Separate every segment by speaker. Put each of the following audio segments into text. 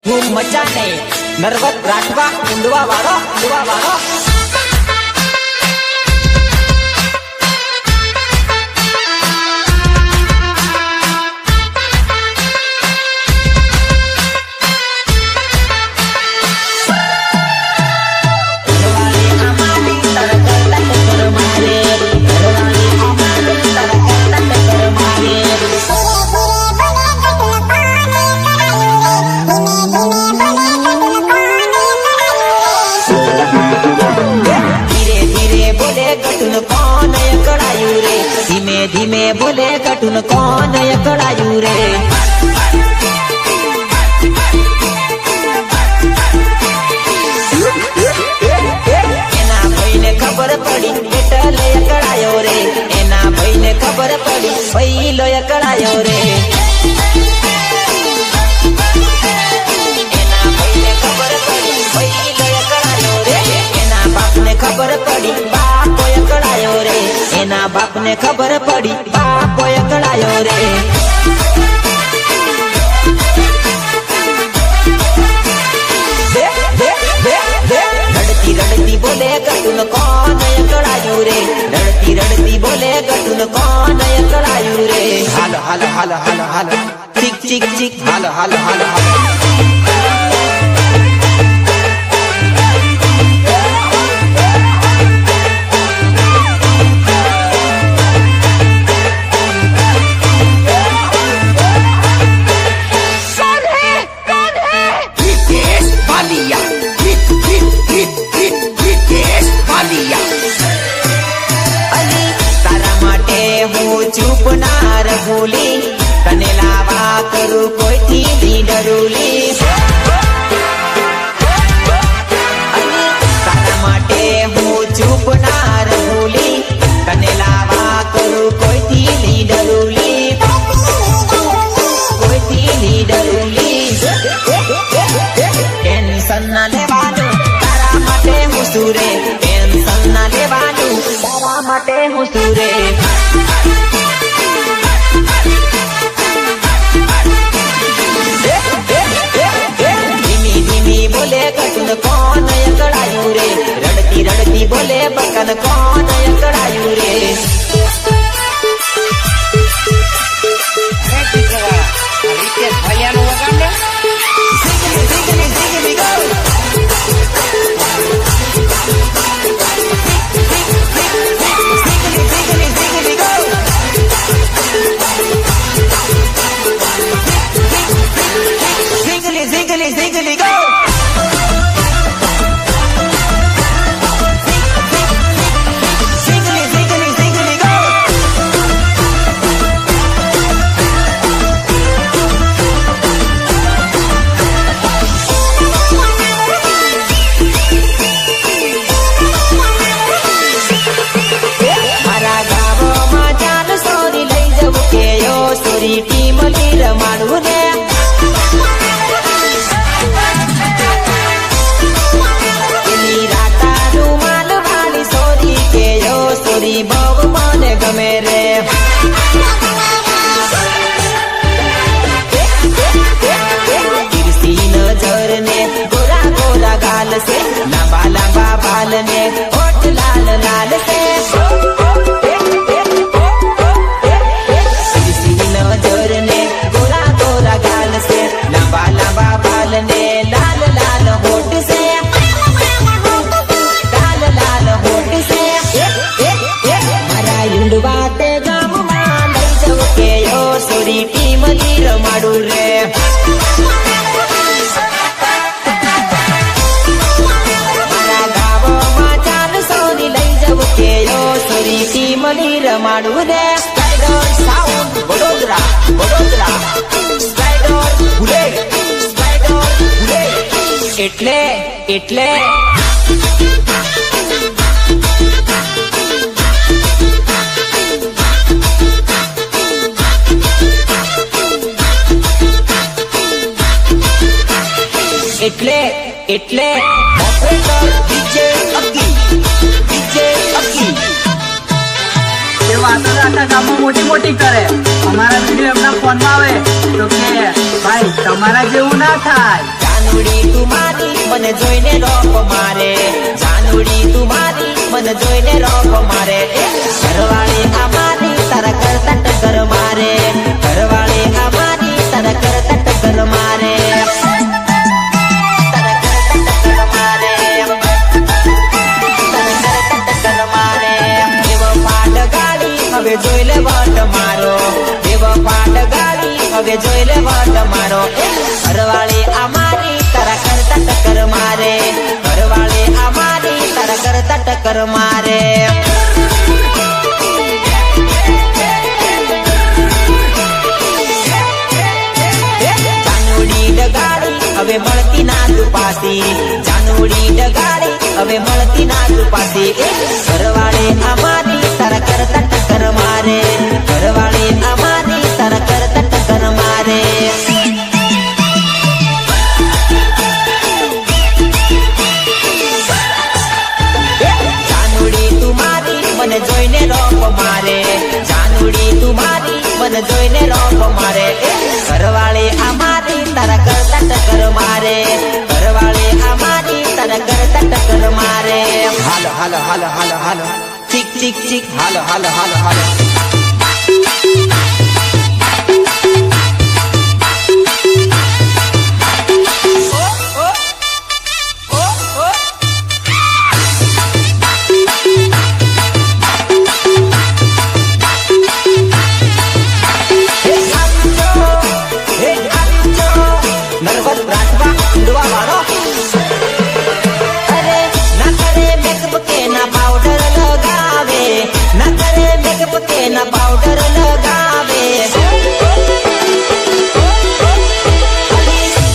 Speaker 1: धूम मचाने नरवत राठवा उंडवा वाળો धीमे बोले कटुन कौन एकड़ायू रे एना भाई ने खबर पड़ी एटल एकड़ायो रे एना भाई ने खबर पड़ी पहिलो एकड़ायो रे एना भाई ने खबर पड़ी पहिलो एकड़ायो रे एना बाप ने खबर पड़ी बाप एकड़ायो रे एना बाप ने खबर पड़ी बाप एकड़ायो रे रड़ती रड़ती बोले कटुन कौन एकड़ायो रे रड़ती रड़ती बोले कटुन कौन एकड़ायो रे हाल हाल हाल हाल हाल चिक चिक चिक हाल हाल हाल हाल चुप नार भूली तने लावा करू कोई थी डरूली तारा माटे हूँ चुप नार भूली तने लावा करू कोई थी डरूली कोई थी डरूली टेंशन ना लेवानू तारा माटे हूँ सूरे टेंशन ना लेवानू तारा माटे हूँ सूरे बोले कटुन कौन एकड़ायू रे रड़ती रड़ती बोले बकन कौन एकड़ायू रे टीम लीर मारू ने राता रुमाल वाली सोरी के यो सोरी बहु मन गमे रे तिरसी नजर ने गोरा गोरा गाल से लंबा लंबा बाल ने होठ लाल लाल से नजर ने गोरा गोरा गाल से लंबा लंबा बाल ने लाल लाल होठ से लाल लाल होठ से मारा युंडवा ते गाम में लई जाव के यो सोरी टीम लीर माडू रे मारा गाव में चाल सोरी लई जाव के यो सोरी टीम लीर माडू रे sound Vadodara Vadodara spider bullet એટલે એટલે એટલે એટલે ઓપરેટર ડીજે અકી
Speaker 2: એ વાતો આખા ગામમાં મોટી મોટી કરે અમારા વિડીયો એમના ફોનમાં આવે તો કે ભાઈ તમારા જેવું ના થાય
Speaker 1: જાનુડી તું મારી મને જોઈને રોપ મારે જાનુડી તું મારી મને જોઈને રોપ મારે ઘરવાળી અમારી તારા કરતા ટક્કર મારે ઘરવાળી અમારી તારા કરતા ટક્કર મારે હવે જોઈ લે વટ મારો એવો પાટ ગાડી હવે જોઈ લે વટ મારો ઘરવાળી અમારી તારા કરતા ટક્કર મારે ઘરવાળી અમારી તારા કરતા ટક્કર મારે જાનુડી ડગાડી હવે મળતી ના તું પાસી જાનુડી ડગાડી હવે મળતી ના તું પાસી ઘરવાળી અમારી તારા કરતા ટક્કર મારે ઘરવાળી અમારી તારા કરતા ટક્કર મારે જાનુડી તું મારી મને જોઈને રોપ મારે જાનુડી તું મારી મને જોઈને રોપ મારે ઘરવાળી અમારી તારા કરતા ટક્કર મારે ઘરવાળી અમારી તારા કરતા ટક્કર મારે હાલો હાલો હાલો હાલો હાલો ચીક ચીક ચીક હાલો હાલો હાલો હાલો પાવડર લગાવે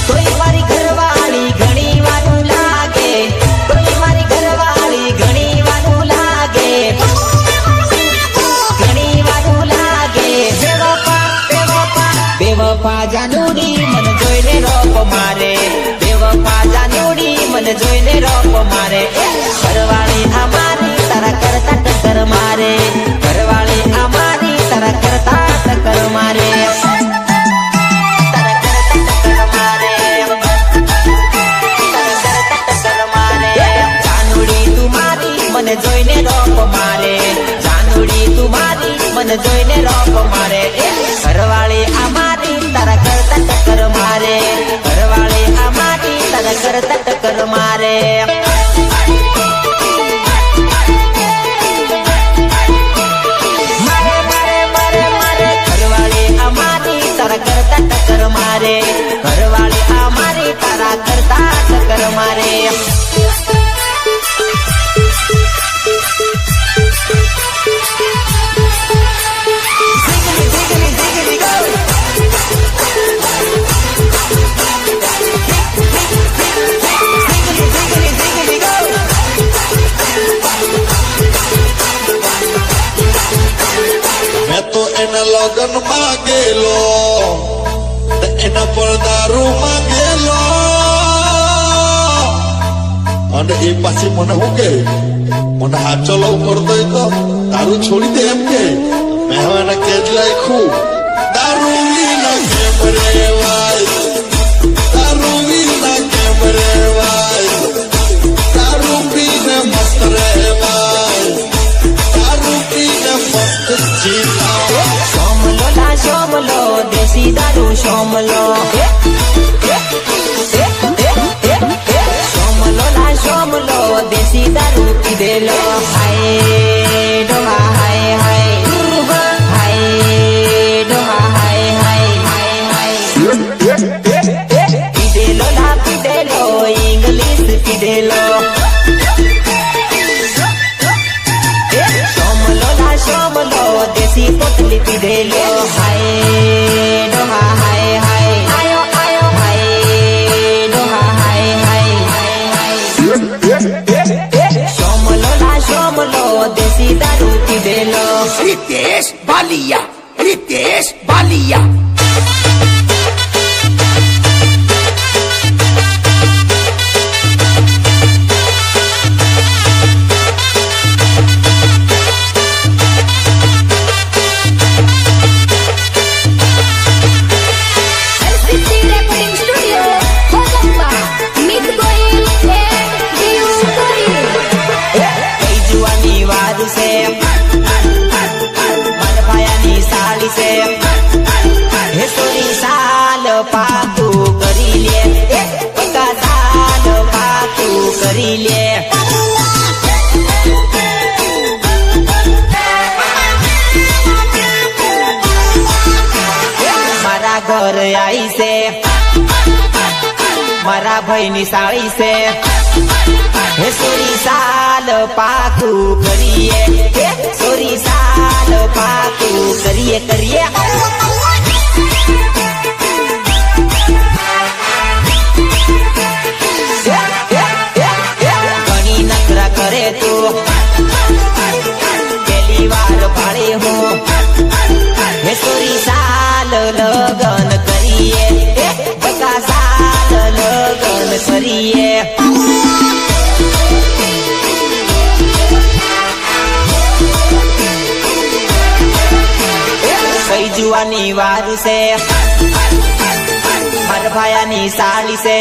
Speaker 1: તોય મારી ઘરવાળી ઘણી વારું લાગે તોય મારી ઘરવાળી ઘણી વારું લાગે ઘણી વારું લાગે બેવફા જાનુડી મને જોઈને રોપ મારે બેવફા જાનુડી મને જોઈને રોપ મારે ઘરવાળી અમારી તારા કરતા ટક્કર મારે ઘરવાળી અમારી તારા કરતા ટક્કર મારે તારા કરતા ટક્કર મારે તારા કરતા ટક્કર મારે જાનુડી તું મારી મને જોઈને રોપ મારે જાનુડી તું મારી મને જોઈને રોપ મારે ઘરવાળી અમારી તારા કરતા ટક્કર મારે ઘરવાળી અમારી તારા કરતા ટક્કર મારે તારા કરતા ટક્કર મારે ઘરવાળી અમારી તારા કરતા ટક્કર મારે
Speaker 3: મેં તો એના લગન માંગેલો એના પર દારૂ માંગેલો અને એ પાછી મને શું કે મને હાચો લવ કરતો તો દારૂ છોડી દે એમ કે મેં હવે એને કેદ લાખ્યું દારૂ વિના કેમ રેવાય દારૂ વિના કેમ રેવાય દારૂ પીને મસ્ત રેવાય દારૂ પીને મસ્ત જીવાય
Speaker 1: સોમલો લા સોમલો દેશી દારૂ સોમલો સોમલો લા સોમલો દેશી દારૂ પીધેલો હાય ડોહા હાય હાય હાય ડોહા હાય હાય હાય પીધેલો લા પીધેલો ઇંગ્લિશ પીધેલો સોમલો દેશી પોટલી પીધેલો હાય ડોહા હાય હાય આયો આયો હાય ડોહા હાય હાય સોમલો દેશી દારૂ પીધેલો
Speaker 4: Ritesh Balia, Ritesh Balia.
Speaker 5: LCT Recording Studio, Hogamba.
Speaker 1: મારા ભાઈની સાળી છે હે સોરી સાલ પાકું કરીએ હે સોરી સાલ પાકું કરીએ કરીએ ઘણી નખરા કરે તો પહેલી વાર ભાડે હું હે સોરી સાલ લગન કરીએ બકા સાલ લગન કરીએ કઈ જુવાની વાર છે મારા ભાયાની સાળી છે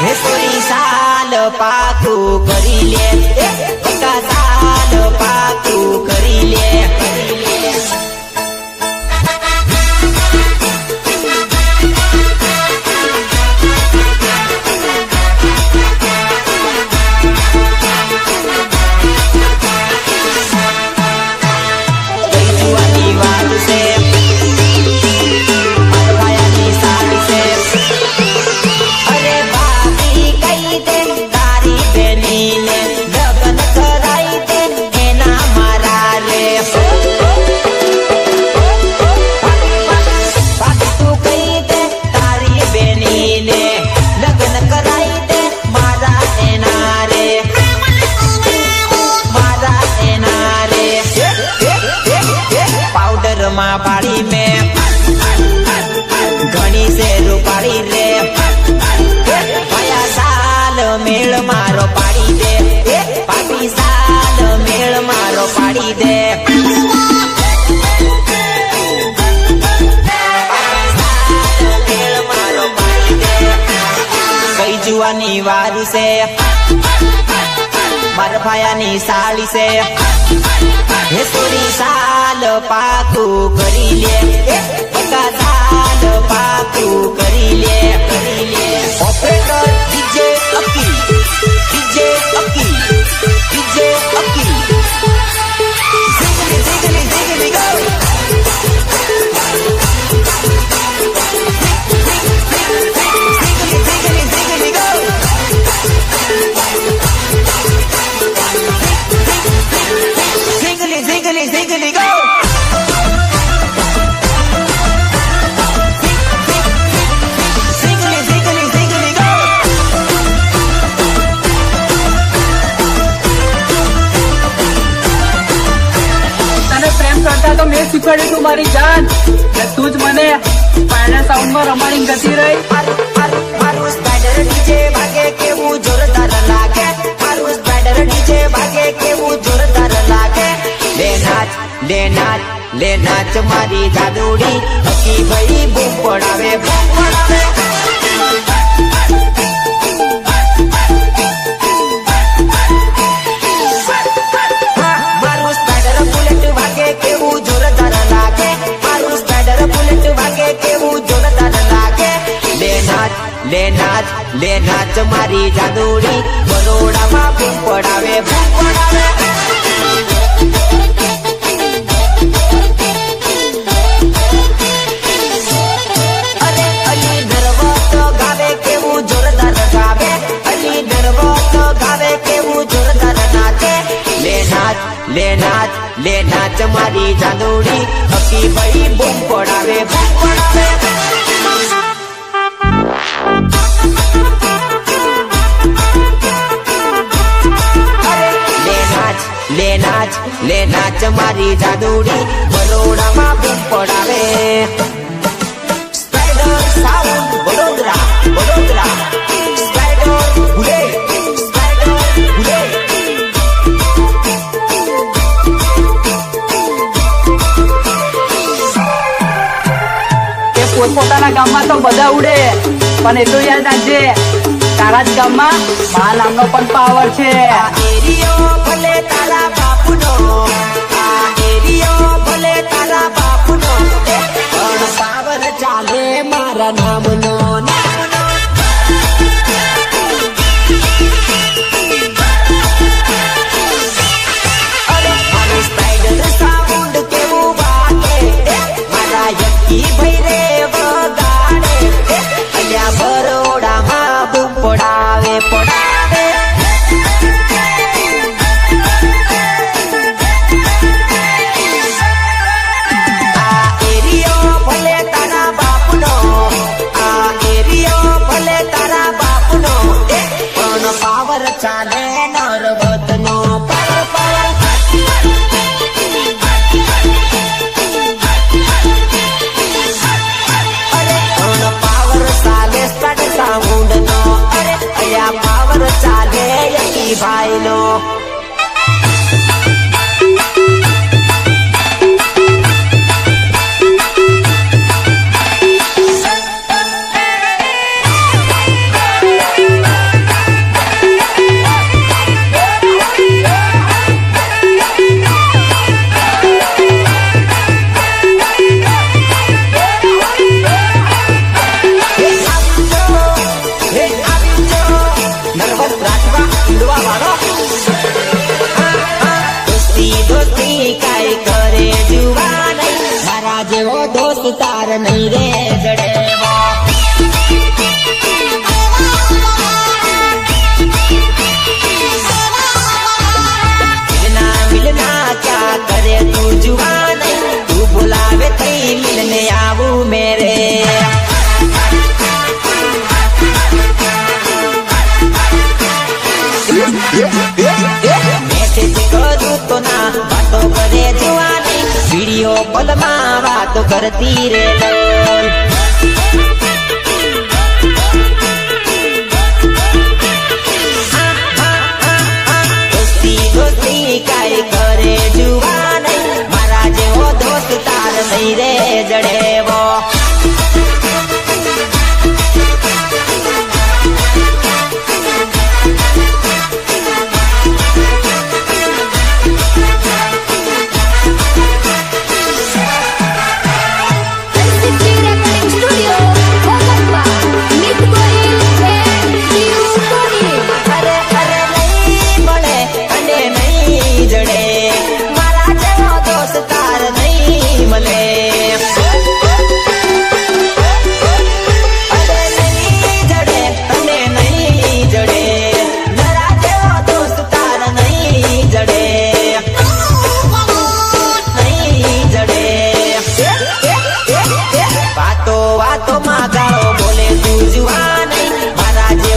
Speaker 1: હે સોરી સાલ પાકું કરી લે બકા સાલ પાકું કરી લે પાડી મેં ઘણી છે રૂપાળી રે ભાયા સાલ મેળ મારો પાડી દે પાપી સાલ મેળ મારો પાડી દે કઈ જુવાની વાર છે મારા ભાયાની સાળી છે હે સોરી સાલ પાકું કરી લે બકા સાલ પાકું કરી લે operator DJ Aki DJ Aki DJ Aki ziggly ziggly ziggly go ziggly ziggly ziggly go Ziggly, ziggly, ziggly, go! Ziggly, ziggly, ziggly, go!
Speaker 2: તને પ્રેમ કરતા તો મેં શીખવાડ્યું તું મારી જાન ને તું જ મને પાયણા સાઉન્ડમાં રમાડી ગતી રહી
Speaker 1: મારું સ્પાઈડર ડીજે ભાગે કેવું જોરદાર લાગે મારું સ્પાઈડર ડીજે ભાગે કેવું જોરદાર લાગે લે નાચ મારી જાદુડી હકી ભાઈ બૂમ પડાવે મારું સ્પાઈડર બુલેટ ભાગે કેવું જોરદાર લાગે મારું સ્પાઈડર બુલેટ ભાગે કેવું જોરદાર લાગે લે નાચ મારી જાદુડી બરોડામાં બૂમ પડાવે લે નાચ મારી જાદુડી હકી ભાઈ બૂમ પડાવે લે નાચ મારી જાદુડી બરોડામાં બૂમ પડાવે સ્પાઈડર સાઉન્ડ વડોદરા સ્પાઈડર ભૂલે
Speaker 2: પોતપોતાના ગામમાં તો બધા ઉડે પણ એ તો યાદ રાખજે તારા જ ગામમાં મા નામનો પણ પાવર છે
Speaker 1: એરિયો ભલે તારા બાપુનો આ એરિયો ભલે તારા બાપુનો પણ પાવર ચાલે મારા નામનો યકી ભાઈ રે વગાડે અહીંયા બરોડા ચાલે નરબતનો પાવર પાવર પાવર ચાલે સ્ટાર્ટ સાઉન્ડ નો અરે અયા પાવર ચાલે યકી ભાઈ નો दोस्त तार नहीं रे जड़ेवा मिलना मिलना क्या करे तू जुबान तू बुलावे कहीं मिलने आवू मेरे मैसेज करूँ तो ना बातों करे जुआन वीडियो कॉल में बात करती रे दोस्ती दोस्ती काई करे जुवान मारा जेवो दोस्त तार नहीं रे जड़ेवो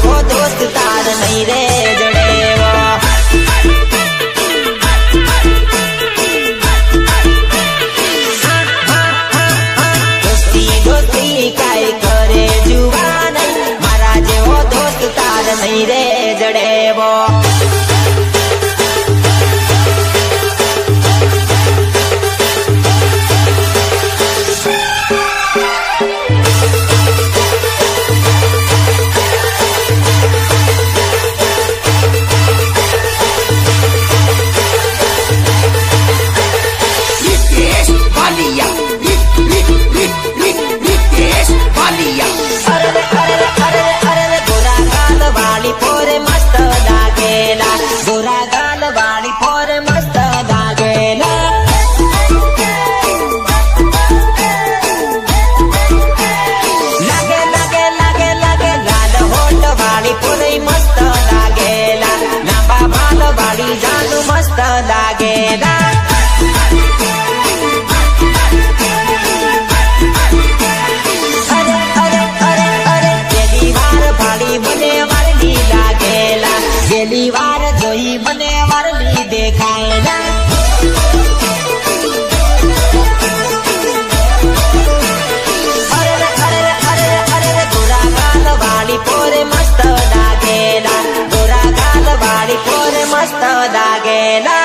Speaker 1: नहीं रे जड़ेवा दोस्ती दोस्ती काई करे जुबान मारा जेवो दोस्त तार नहीं रे जड़ेवो मस्त लागेला अरे अरे अरे अरे गेली वार भाड़ी बने वारली लागेला गेली वार जोई बने वारली देखायला अरे अरे अरे अरे गोरा गाल वाली पोरे मस्त लागेला गोरा गाल वाली पोरे मस्त लागेला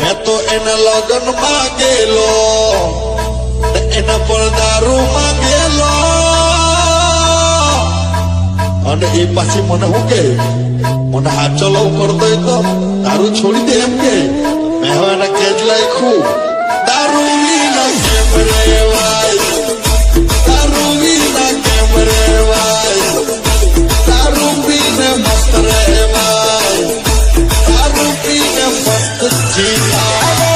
Speaker 3: मैं तो इन लगन मांगेलो इन पर दारू मांगेलो અને એ પાછી મને હું કે મને હાથ ચલાવ કરતો તો દારૂ છોડી દે એમ કે મેં હવે એને કેજ લાખ્યું દારૂ વિના કેમ રેવાય દારૂ વિના કેમ રેવાય દારૂ પીને મસ્ત રહેવાય દારૂ પીને મસ્ત જીવાય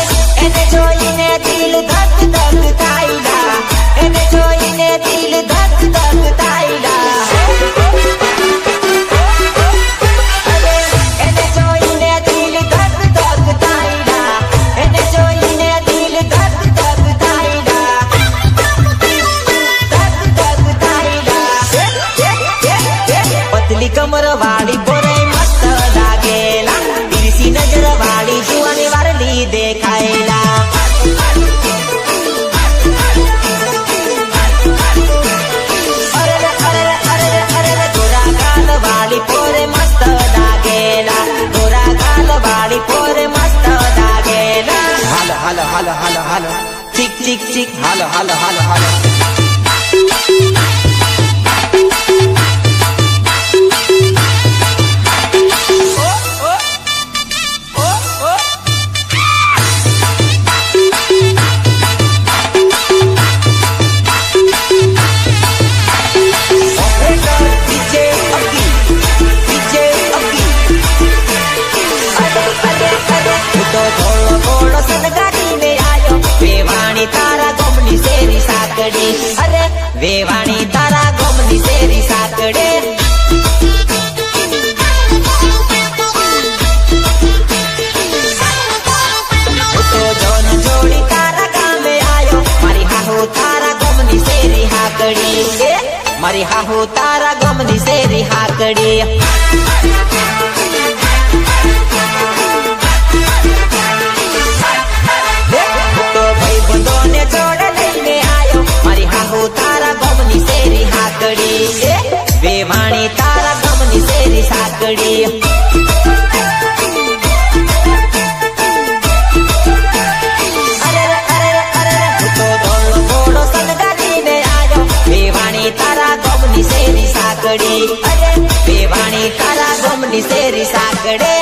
Speaker 1: એને જોઈને દિલ ધક ધક થાય એને જોઈને ચીક ચીક હાલો હાલો હાલો હાલો વેવાણી તારા ગોમની શેરી સાકડે તો જોન જોડી તારા ગામે આયો મારી હાહુ તારા ગોમની શેરી હાકડી મારી હાહુ તારા ગોમની શેરી હાકડી તો ભાઈ બંધોને જોડે લઈને આયો મારી હાહુ તારા ગમની શેરી હાકડી વેવાણી તારા ગમની શેરી સાકડી તો ધોળો ઘોડો સનગાડીને આયો વેવાણી તારા ગમની શેરી સાકડી વેવાણી તારા ગમની શેરી સાકડે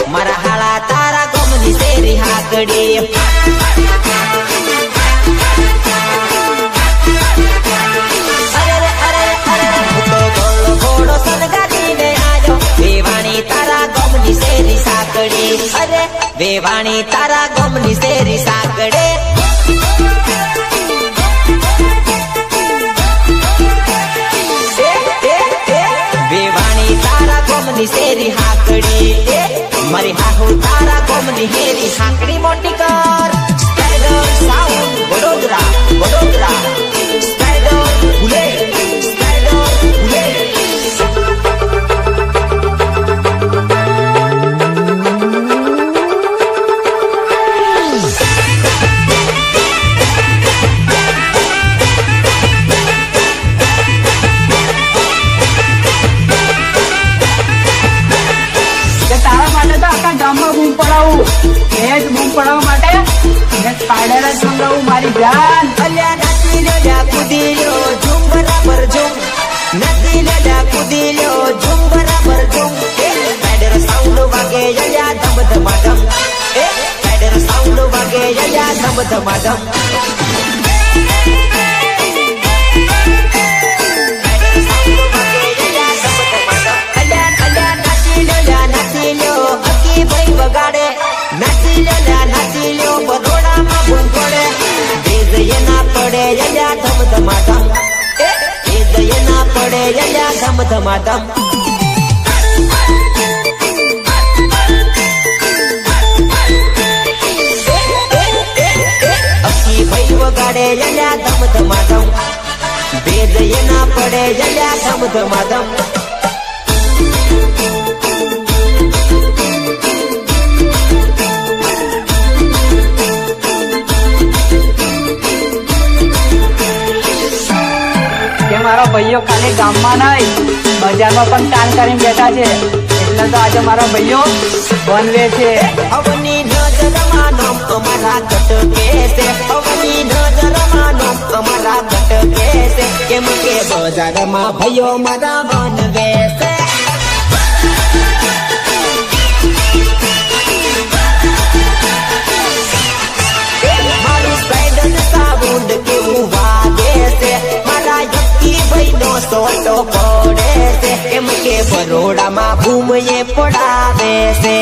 Speaker 1: મારા હાળા તારા ગમની શેરી હાકડી ઘોડો સનગાડીને આયો વેવાણી તારા ગમની શેરી સાકડી વેવાણી તારા ગમની શેરી સાકડે વેવાણી તારા ગમની શેરી હાકડી મારી હાહુ તારા ગમની હેરી હાકડી મોટી કર સ્ટાઈડર સાઉન્ડ વડોદરા વડોદરા સ્ટાઈડર ભૂલે સ્ટાઈડર ભૂલે
Speaker 2: બૂમ પડાવું એ જ બૂમ પડાવવા માટે સ્પાઈડર જ મંગાવું મારી જાન
Speaker 1: અલ્યા નાચી લ્યો કૂદી લ્યો ઝૂમ બરાબર ઝૂમ નાચી લ્યો કૂદી લ્યો ઝૂમ બરાબર ઝૂમ સ્પાઈડર સાઉન્ડ વાગે યયા ધમ ધમાધમ સ્પાઈડર સાઉન્ડ વાગે યયા ધમ ધમાધમ વગાડે નાચી લ્યો બરોડામાં બૂમ પડે વેજય ના પડે યયા ધમ ધમાધમ વેજય ના પડે યયા ધમ ધમાધમ અકી ભાઈ વગાડે યયા ધમ ધમાધમ વેજય ના પડે યયા ધમ ધમાધમ
Speaker 2: મારા ભાઈઓ ખાલી ગામમાં નહીં બજારમાં પણ કામ કરીને બેઠા છે એટલે તો આજે મારા ભાઈઓ બનવે છે
Speaker 1: અવની નજરમાં નામ અમારા કટકે છે અવની નજરમાં નામ અમારા કટકે છે કેમ કે બજારમાં ભાઈઓ મારા બનવે છે મારું સ્પાઈડર સાઉન્ડ કેવું વાગે છે મારા યક્કી ભાઈનો સોટો પડે છે એમ કે બરોડામાં બૂમ એ પડાવે છે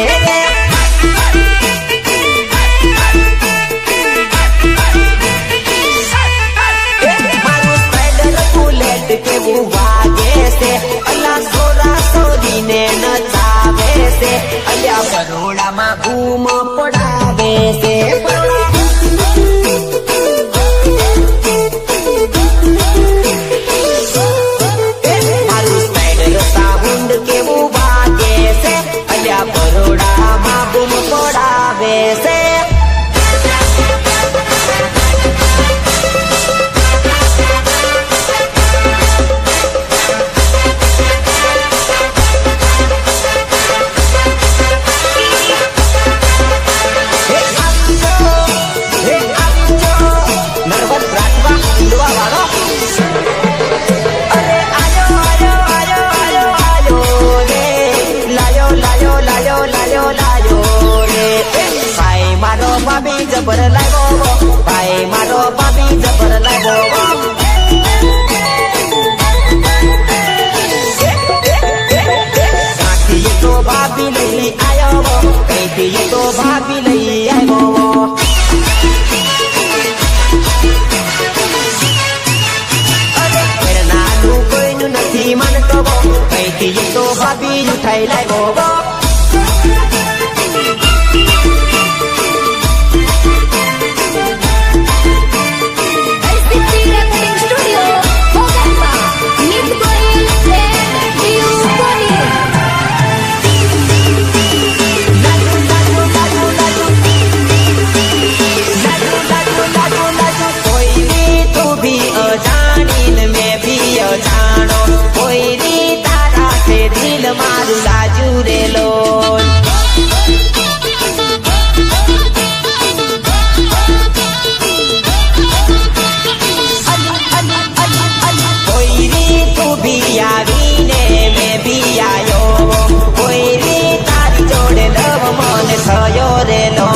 Speaker 1: મારું સ્પાઈડર બુલેટ કેવું વાગે છે અલા સોરા સોરીને નચાવે છે અલ્યા બરોડામાં બૂમ પડાવે છે મારું સ્પાઈડર સાઉન્ડ કેવું વાગે છે અલ્યા બરોડામાં બૂમ પડાવે છે જબર લાગ્યો ભાઈ મારો ભાભી જબર લાગ્યો કાઠીએ તો ભાભી લઈ આવ્યો કઈથી તો ભાભી લઈ આવ્યો નાનું કોઈનું નથી માનતો કઈથી તો ભાભી ઉઠાઈ લાગ્યો મારું લાજુ રેલો કોઈ રી તું બી આવીને મેં બી આવ્યો કોઈ રી તારી જોડે લવ મને થયો રેલો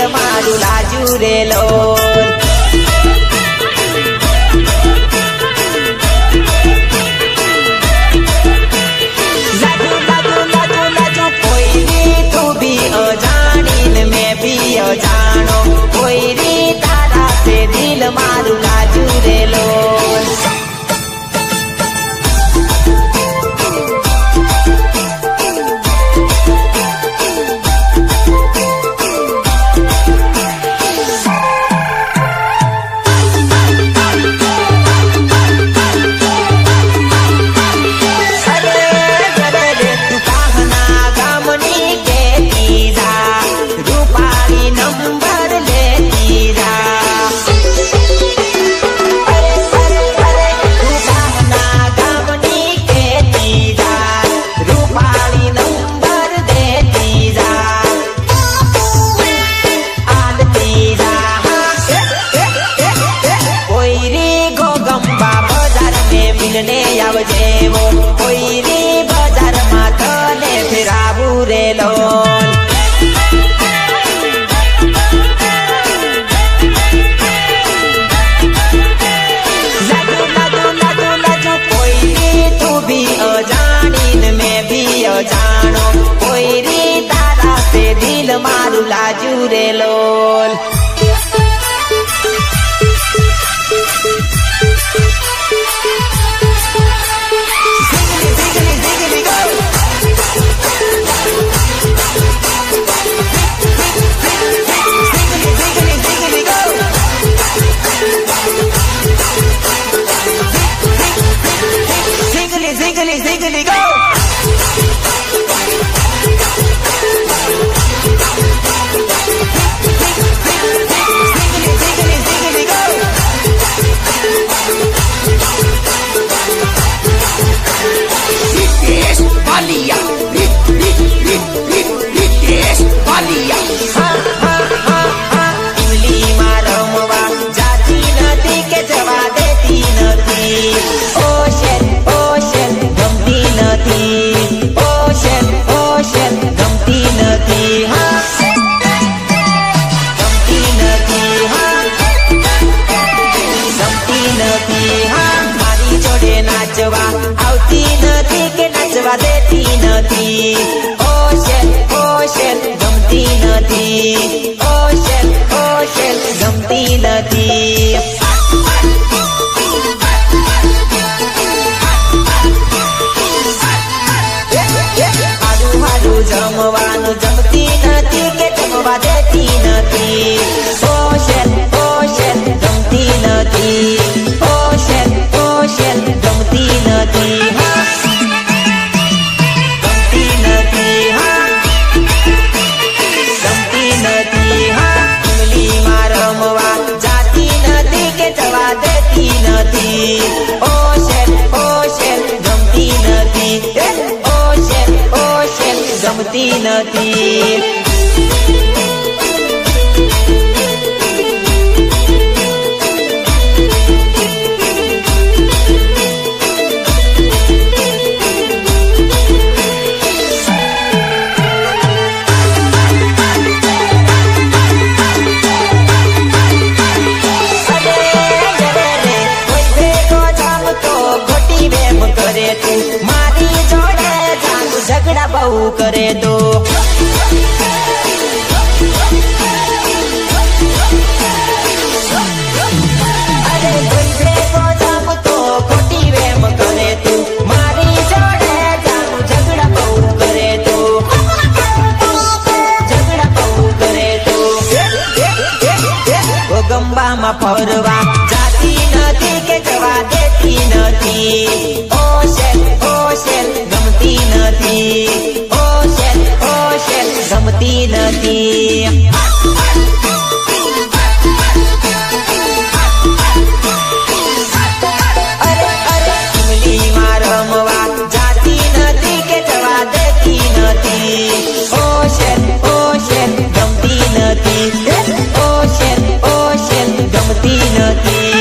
Speaker 1: મારું લાજુ રેલો લાજુ લાજુ લાજુ લાજુ કોઈ રી તું બી અજાણીને મેં બી અજાણો કોઈ રી તારા સે દિલ મારું લાજુ રેલો ને આવજેવો કોઈ રી બજારમાં તને ફેરાવું રેલો લાજુ લાજુ લાજુ લાજુ કોઈ રી તું બી અજાણીને મેં બી અજાણો કોઈ રી તારા સે દિલ મારું લાજુ રેલો Ziggly, ziggly, go! ઓશેલ ઓશેલ ગમતી નથી ઓશેલ ઓશેલ ગમતી નથી હારું હારું જમવાનું જમતી નથી કે જમવા દેતી નથી ઓશેલ ઓશેલ ગમતી નથી ઓશેલ ઓશેલ ગમતી નથી ગમતી નથી ગમતી નથી ઇમલીમાં રમવા જાતી નથી કે જવા દેતી નથી ઓશેલ ઓશેલ ગમતી નથી ઓશેલ ઓશેલ ગમતી નથી મારી જોડે જાતું ઝઘડા બહુ કરે તો અરે કોઈ ભેગો જમતો ખોટી વેમ કરે તું મારી જોડે જાતું ઝઘડા બહુ કરે તો ઝઘડા બહુ કરે તો ગંબામાં ફરવા જાતી નથી કે જવા દેતી નથી ઓશેલ ઓશેલ ગમતી નથી ઓશેલ ઓશેલ ગમતી નથી અરે અરે ઇમલીમાં રમવા જાતી નથી કે જવા દેતી નથી ઓશેલ ઓશેલ ગમતી નથી ઓશેલ ઓશેલ ગમતી નથી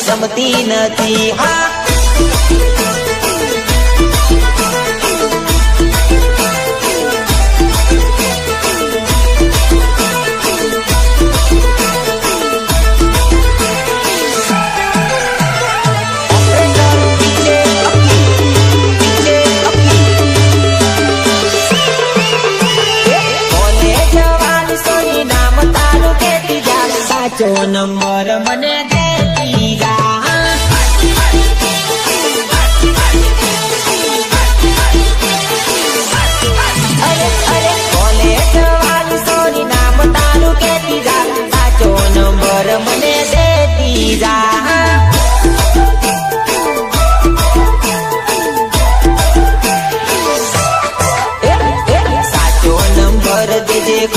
Speaker 1: ગમતી નથી સાચો નંબર મને દેતી જા અરે અરે કોલેજ વાળી સોની નામ તારું કેતી જા સાચો નંબર મને દેતી જા સાચો નંબર દેજે